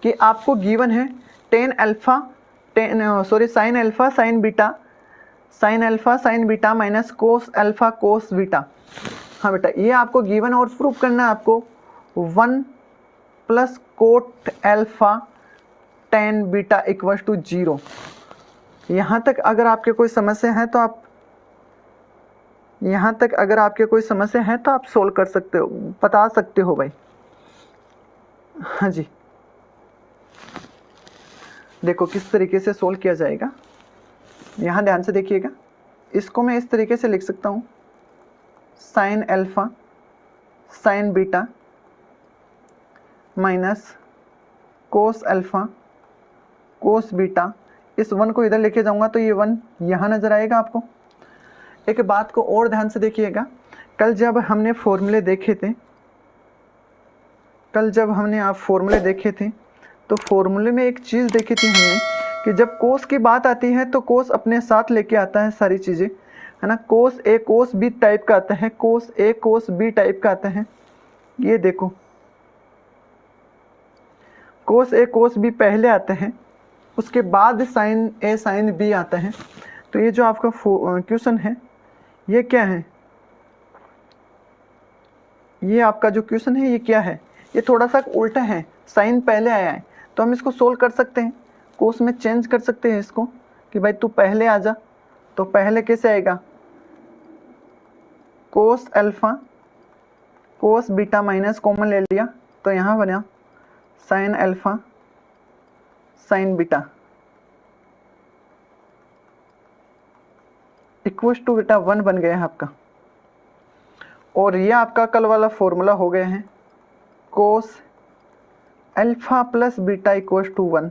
कि आपको गिवन है sign alpha sine beta minus cos alpha cos beta. हाँ बेटा, ये आपको गिवन और प्रूफ करना है आपको 1 plus cot alpha tan beta equal to 0। यहाँ तक अगर आपके कोई समस्या है तो आप सोल्व कर सकते हो, बता सकते हो भाई। हाँ जी, देखो किस तरीके से सोल्व किया जाएगा, यहाँ ध्यान से देखिएगा। इसको मैं इस तरीके से लिख सकता हूँ, sign alpha sine beta minus cos alpha cos beta. इस 1 को इधर लेके जाऊँगा तो ये 1 यहाँ नज़र आएगा आपको। एक बात को और ध्यान से देखिएगा, कल जब हमने फॉर्मूले देखे थे तो फॉर्मूले में एक चीज़ देखी थी हमने कि जब कोस की बात आती है तो कोस अपने साथ लेके आता है सारी चीज़ें, है ना। कोस ए कोस बी टाइप का आता है, कोस ए कोस बी टाइप का आता है। ये देखो, कोस ए कोस बी पहले आते हैं, उसके बाद साइन ए साइन बी आता है। तो ये जो आपका क्वेश्चन है ये क्या है, ये आपका जो क्वेश्चन है ये क्या है, ये थोड़ा सा उल्टा है, साइन पहले आया है। तो हम इसको सोल्व कर सकते हैं, कोस में चेंज कर सकते हैं इसको कि भाई तू पहले आ जा। तो पहले कैसे आएगा, cos alpha cos beta minus common ले लिया तो यहाँ बना sine alpha sine beta equal to बेटा 1 बन गया है आपका। और ये आपका कल वाला फॉर्मूला हो गया है, cos alpha plus beta equal to 1।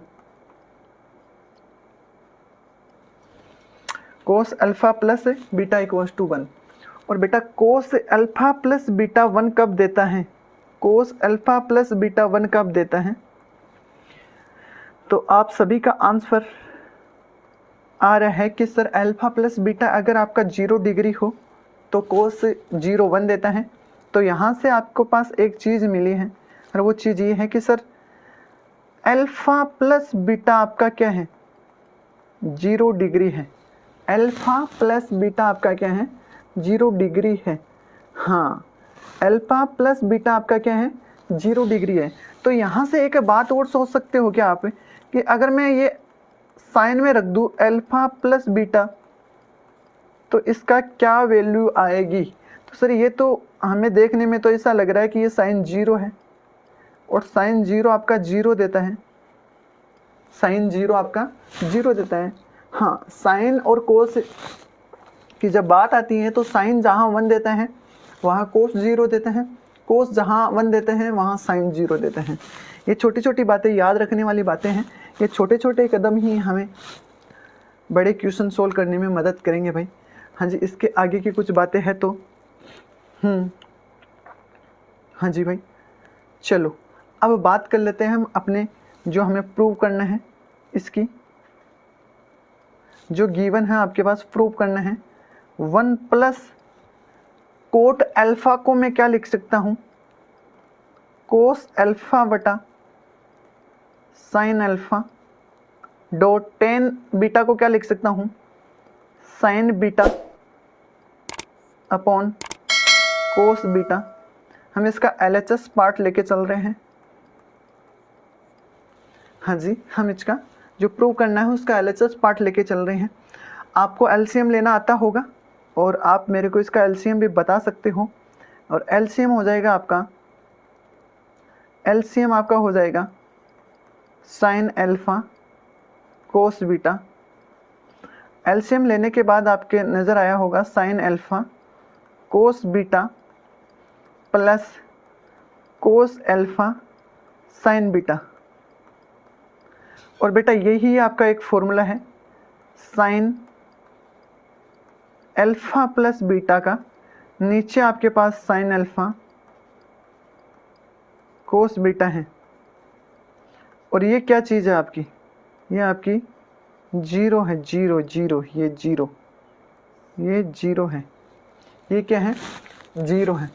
Cos alpha plus beta equal to 1। और बेटा कोस अल्फ़ा प्लस बीटा 1 कब देता है, कोस अल्फ़ा प्लस बीटा 1 कब देता है। तो आप सभी का आंसर आ रहा है कि सर अल्फ़ा प्लस बीटा अगर आपका 0 डिग्री हो तो कोस 0 1 देता है। तो यहाँ से आपको पास एक चीज़ मिली है और वो चीज़ ये है कि सर अल्फ़ा प्लस बीटा आपका क्या है, 0 डिग्री है। अल्फ़ा प्लस बीटा आपका क्या है, 0 डिग्री है। हाँ, अल्फ़ा प्लस बीटा आपका क्या है, 0 डिग्री है। तो यहाँ से एक बात और सोच सकते हो क्या आप कि अगर मैं ये साइन में रख दूँ अल्फ़ा प्लस बीटा तो इसका क्या वैल्यू आएगी। तो सर ये तो हमें देखने में तो ऐसा लग रहा है कि ये साइन 0 है और साइन 0 आपका 0 देता है, साइन 0 आपका 0 देता है। हाँ, साइन और कोस की जब बात आती है तो साइन जहाँ 1 देता है वहाँ कोस 0 देता है, कोस जहाँ 1 देते हैं वहाँ साइन 0 देते हैं। ये छोटी छोटी बातें याद रखने वाली बातें हैं, ये छोटे छोटे कदम ही हमें बड़े क्वेश्चन सोल्व करने में मदद करेंगे भाई। हाँ जी, इसके आगे की कुछ बातें हैं तो हाँ जी भाई, चलो अब बात कर लेते हैं हम अपने जो हमें प्रूव करना है, इसकी जो गिवन है आपके पास प्रूव करना है 1 प्लस कोट अल्फ़ा को मैं क्या लिख सकता हूँ, कोस अल्फ़ा बटा sine alpha dot tan beta को क्या लिख सकता हूँ, sign beta upon cos beta. हम इसका LHS पार्ट लेके चल रहे हैं। हाँ जी, हम इसका जो प्रूव करना है उसका LHS पार्ट लेके चल रहे हैं। आपको LCM लेना आता होगा और आप मेरे को इसका LCM भी बता सकते हो। और LCM हो जाएगा आपका sine alpha cos beta. LCM लेने के बाद आपके नज़र आया होगा sine alpha cos beta plus cos alpha sine beta. और बेटा यही आपका एक फॉर्मूला है साइन अल्फ़ा प्लस बीटा का, नीचे आपके पास साइन अल्फ़ा कोस बीटा है। और ये क्या चीज़ है आपकी, ये आपकी 0 है, 0 0, ये 0 है, ये क्या है, 0 है।